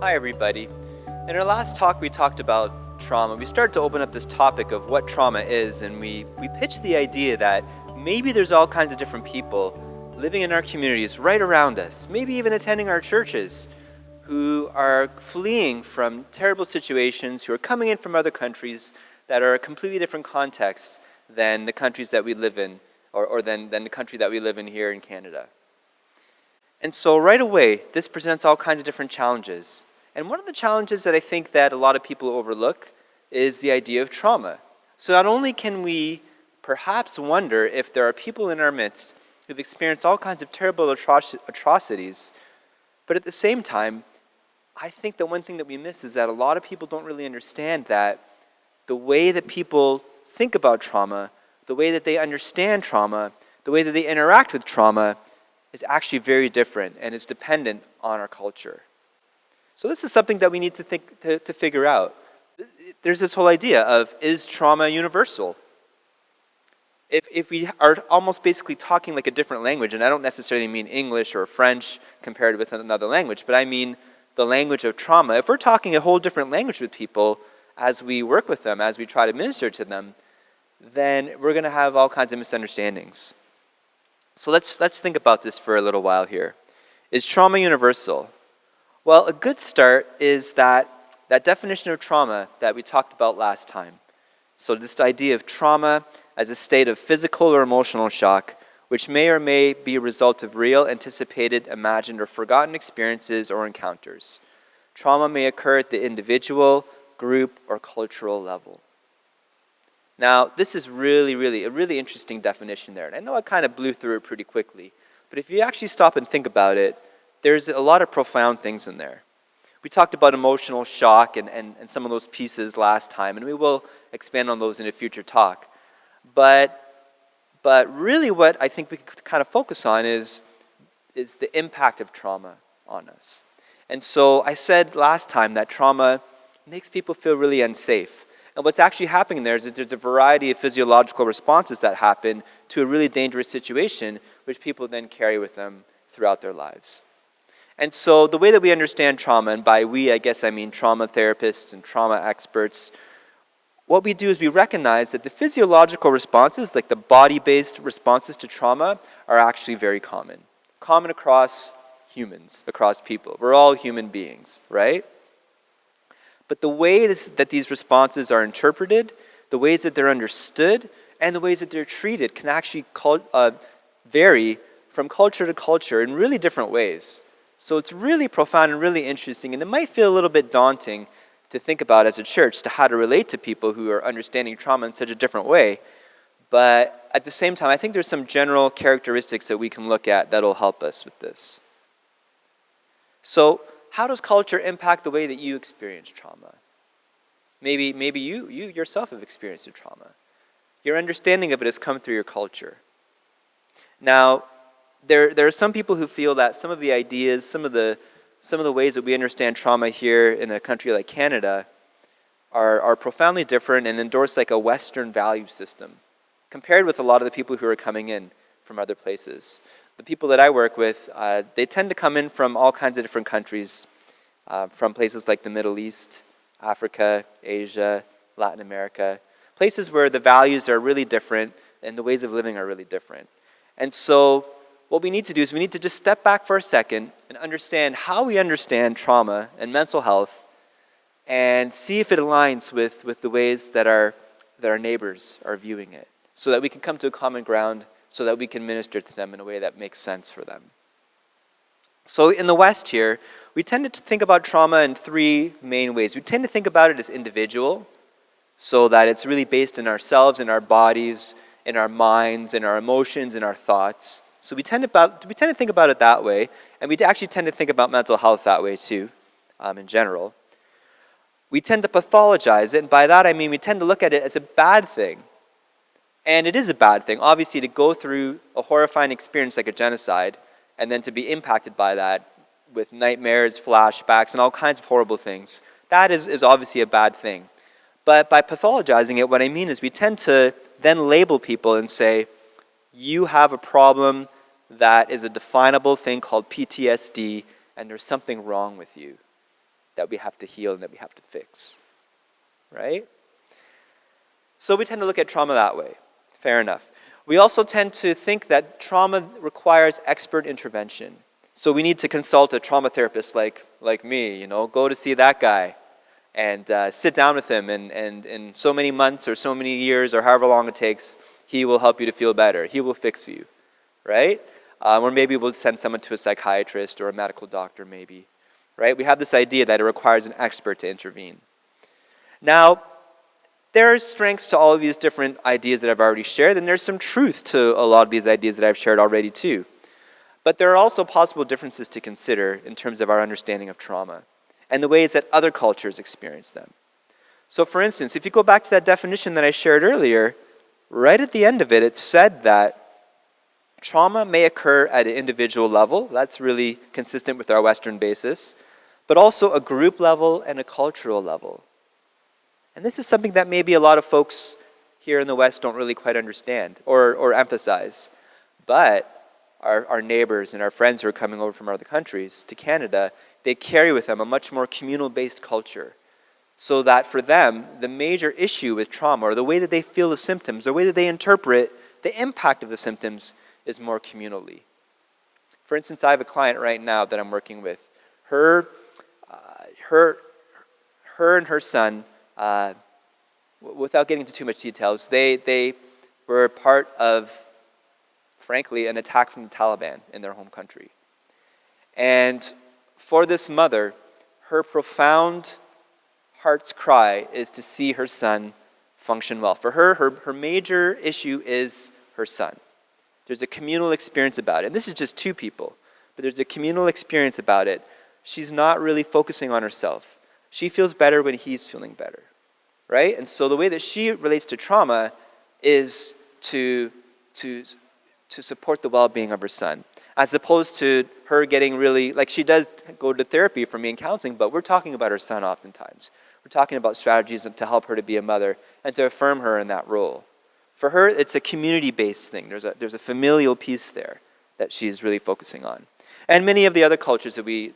Hi everybody. In our last talk we talked about trauma. We started to open up this topic of what trauma is, and we pitched the idea that maybe there's all kinds of different people living in our communities right around us, maybe even attending our churches, who are fleeing from terrible situations, who are coming in from other countries that are a completely different context than the countries that we live in, or than the country that we live in here in Canada. And so right away, this presents all kinds of different challenges. And one of the challenges that I think that a lot of people overlook is the idea of trauma. So not only can we perhaps wonder if there are people in our midst who've experienced all kinds of terrible atrocities, but at the same time, I think that one thing that we miss is that a lot of people don't really understand that the way that people think about trauma, the way that they understand trauma, the way that they interact with trauma is actually very different and is dependent on our culture. So this is something that we need to think to figure out. There's this whole idea of, is trauma universal? If we are almost basically talking like a different language, and I don't necessarily mean English or French compared with another language, but I mean the language of trauma. If we're talking a whole different language with people as we work with them, as we try to minister to them, then we're going to have all kinds of misunderstandings. So let's think about this for a little while here. Is trauma universal? Well, a good start is that definition of trauma that we talked about last time. So this idea of trauma as a state of physical or emotional shock, which may or may be a result of real, anticipated, imagined, or forgotten experiences or encounters. Trauma may occur at the individual, group, or cultural level. Now, this is really a really interesting definition there. And I know I kind of blew through it pretty quickly, but if you actually stop and think about it, there's a lot of profound things in there. We talked about emotional shock and some of those pieces last time, and we will expand on those in a future talk. But really what I think we could kind of focus on is the impact of trauma on us. And so I said last time that trauma makes people feel really unsafe. And what's actually happening there is that there's a variety of physiological responses that happen to a really dangerous situation, which people then carry with them throughout their lives. And so the way that we understand trauma, and by we, I guess I mean trauma therapists and trauma experts, what we do is we recognize that the physiological responses, like the body-based responses to trauma, are actually very common. Common across humans, across people. We're all human beings, right? But the way that these responses are interpreted, the ways that they're understood, and the ways that they're treated can actually vary from culture to culture in really different ways. So it's really profound and really interesting, and it might feel a little bit daunting to think about as a church to how to relate to people who are understanding trauma in such a different way. But at the same time, I think there's some general characteristics that we can look at that'll help us with this. So how does culture impact the way that you experience trauma? Maybe you yourself have experienced a trauma. Your understanding of it has come through your culture. Now, there are some people who feel that some of the ideas, some of the ways that we understand trauma here in a country like Canada are profoundly different and endorse like a Western value system compared with a lot of the people who are coming in from other places. The people that I work with, they tend to come in from all kinds of different countries, from places like the Middle East, Africa, Asia, Latin America, places where the values are really different and the ways of living are really different. And so what we need to do is we need to just step back for a second and understand how we understand trauma and mental health and see if it aligns with the ways that our neighbors are viewing it, so that we can come to a common ground, so that we can minister to them in a way that makes sense for them. So in the West here, we tend to think about trauma in three main ways. We tend to think about it as individual, so that it's really based in ourselves, in our bodies, in our minds, in our emotions, in our thoughts. So we tend to think about it that way, and we actually tend to think about mental health that way too, in general. We tend to pathologize it, and by that I mean we tend to look at it as a bad thing. And it is a bad thing, obviously, to go through a horrifying experience like a genocide, and then to be impacted by that with nightmares, flashbacks, and all kinds of horrible things. That is obviously a bad thing. But by pathologizing it, what I mean is we tend to then label people and say, you have a problem that is a definable thing called PTSD, and there's something wrong with you. that we have to heal and that we have to fix, right? So we tend to look at trauma that way. Fair enough. We also tend to think that trauma requires expert intervention. So we need to consult a trauma therapist like me, go to see that guy and sit down with him, and in so many months or so many years or however long it takes, he will help you to feel better. He will fix you, right? Or maybe we'll send someone to a psychiatrist or a medical doctor maybe, right? We have this idea that it requires an expert to intervene. Now, there are strengths to all of these different ideas that I've already shared, and there's some truth to a lot of these ideas that I've shared already too. But there are also possible differences to consider in terms of our understanding of trauma and the ways that other cultures experience them. So for instance, if you go back to that definition that I shared earlier, right at the end of it, it said that trauma may occur at an individual level. That's really consistent with our Western basis, but also a group level and a cultural level. And this is something that maybe a lot of folks here in the West don't really quite understand or emphasize. But our neighbors and our friends who are coming over from other countries to Canada, they carry with them a much more communal-based culture. So that for them, the major issue with trauma, or the way that they feel the symptoms, or the way that they interpret the impact of the symptoms, is more communally. For instance, I have a client right now that I'm working with. Her and her son, without getting into too much details, they were part of, frankly, an attack from the Taliban in their home country. And for this mother, her profound heart's cry is to see her son function well. For her, her major issue is her son. There's a communal experience about it. And this is just two people, but there's a communal experience about it. She's not really focusing on herself. She feels better when he's feeling better, right? And so the way that she relates to trauma is to support the well-being of her son, as opposed to her getting really, like she does go to therapy for me in counseling, but we're talking about her son oftentimes. We're talking about strategies to help her to be a mother and to affirm her in that role. For her, it's a community-based thing. There's a familial piece there that she's really focusing on. And many of the other cultures that we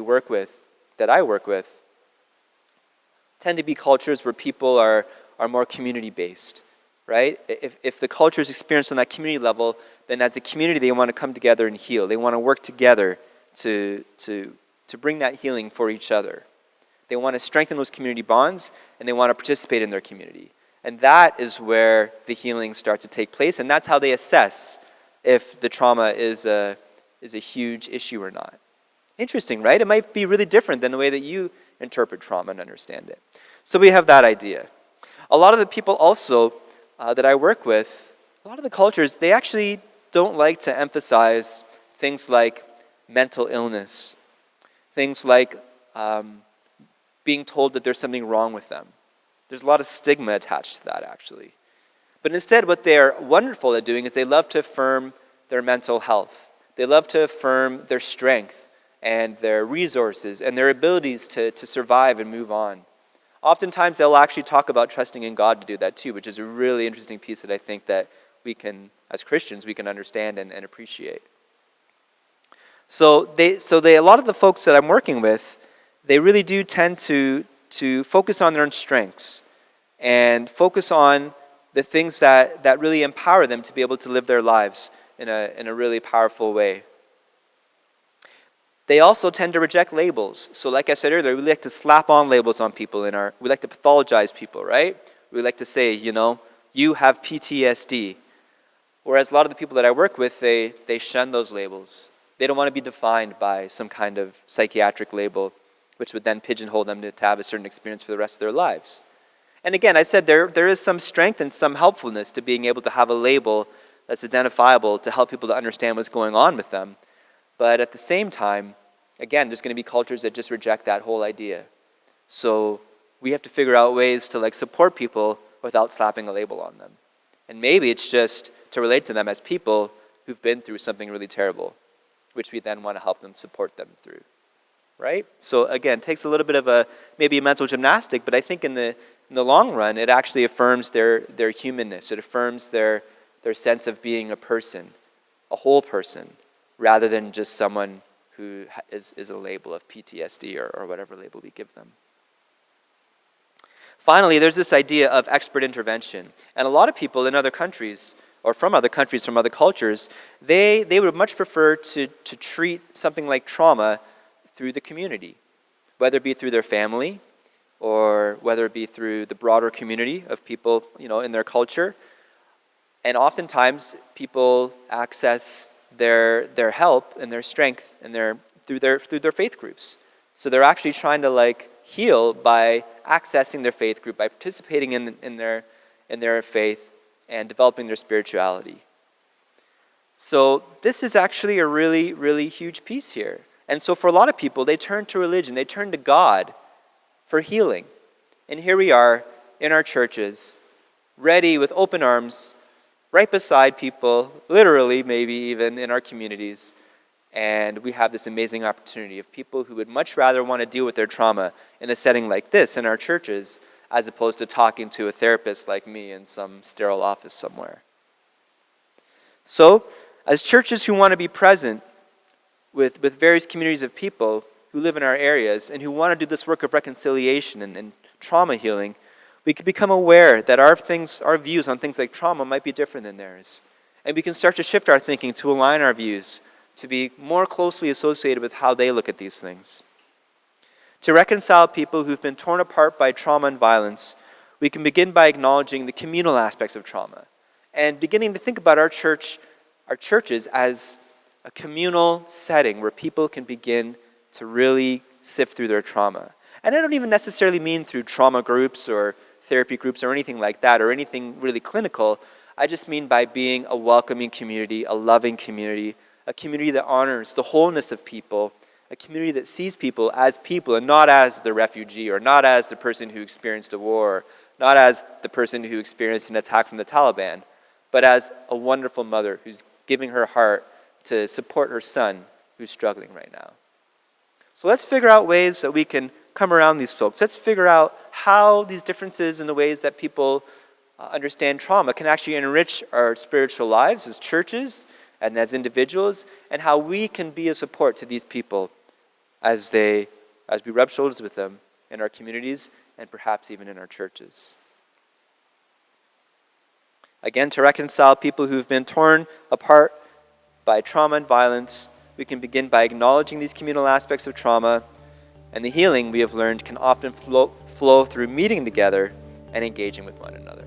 work with, that I work with, tend to be cultures where people are more community-based, right? If the culture is experienced on that community level, then as a community they want to come together and heal. They want to work together to bring that healing for each other. They want to strengthen those community bonds, and they want to participate in their community. And that is where the healing starts to take place, and that's how they assess if the trauma is a huge issue or not. Interesting, right? It might be really different than the way that you interpret trauma and understand it. So we have that idea. A lot of the people also that I work with, a lot of the cultures, they actually don't like to emphasize things like mental illness, things like being told that there's something wrong with them. There's a lot of stigma attached to that, actually. But instead, what they're wonderful at doing is they love to affirm their mental health. They love to affirm their strength and their resources and their abilities to survive and move on. Oftentimes, they'll actually talk about trusting in God to do that too, which is a really interesting piece that I think that we can, as Christians, we can understand and appreciate. So a lot of the folks that I'm working with, they really do tend to focus on their own strengths and focus on the things that really empower them to be able to live their lives in a really powerful way. They also tend to reject labels. So like I said earlier, we like to slap on labels on people we like to pathologize people, right? We like to say, you have PTSD. Whereas a lot of the people that I work with, they shun those labels. They don't want to be defined by some kind of psychiatric label, which would then pigeonhole them to have a certain experience for the rest of their lives. And again, I said there is some strength and some helpfulness to being able to have a label that's identifiable to help people to understand what's going on with them. But at the same time, again, there's going to be cultures that just reject that whole idea. So we have to figure out ways to support people without slapping a label on them. And maybe it's just to relate to them as people who've been through something really terrible, which we then want to help them support them through. Right? So again, it takes a little bit of maybe a mental gymnastic, but I think in the long run, it actually affirms their humanness. It affirms their sense of being a person, a whole person, rather than just someone who is a label of PTSD or whatever label we give them. Finally, there's this idea of expert intervention. And a lot of people in other countries, or from other countries, from other cultures, they would much prefer to treat something like trauma through the community, whether it be through their family, or whether it be through the broader community of people, in their culture. And oftentimes, people access their help and their strength through their faith groups. So they're actually trying to heal by accessing their faith group, by participating in their faith and developing their spirituality. So this is actually a really, really huge piece here. And so for a lot of people, they turn to religion, they turn to God for healing. And here we are in our churches, ready with open arms, right beside people, literally maybe even in our communities. And we have this amazing opportunity of people who would much rather want to deal with their trauma in a setting like this in our churches, as opposed to talking to a therapist like me in some sterile office somewhere. So, as churches who want to be present with various communities of people who live in our areas and who want to do this work of reconciliation and trauma healing, we can become aware that our views on things like trauma might be different than theirs. And we can start to shift our thinking to align our views to be more closely associated with how they look at these things. To reconcile people who've been torn apart by trauma and violence, we can begin by acknowledging the communal aspects of trauma and beginning to think about our churches as a communal setting where people can begin to really sift through their trauma. And I don't even necessarily mean through trauma groups or therapy groups or anything like that, or anything really clinical. I just mean by being a welcoming community, a loving community, a community that honors the wholeness of people, a community that sees people and not as the refugee, or not as the person who experienced a war, not as the person who experienced an attack from the Taliban, but as a wonderful mother who's giving her heart to support her son who's struggling right now. So let's figure out ways that we can come around these folks. Let's figure out how these differences in the ways that people understand trauma can actually enrich our spiritual lives as churches and as individuals, and how we can be a support to these people as we rub shoulders with them in our communities and perhaps even in our churches. Again, to reconcile people who've been torn apart by trauma and violence, we can begin by acknowledging these communal aspects of trauma, and the healing we have learned can often flow through meeting together and engaging with one another.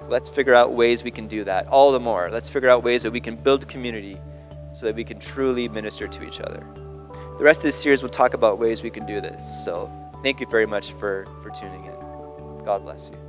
So let's figure out ways we can do that all the more. Let's figure out ways that we can build community so that we can truly minister to each other. The rest of this series will talk about ways we can do this. So thank you very much for tuning in. God bless you.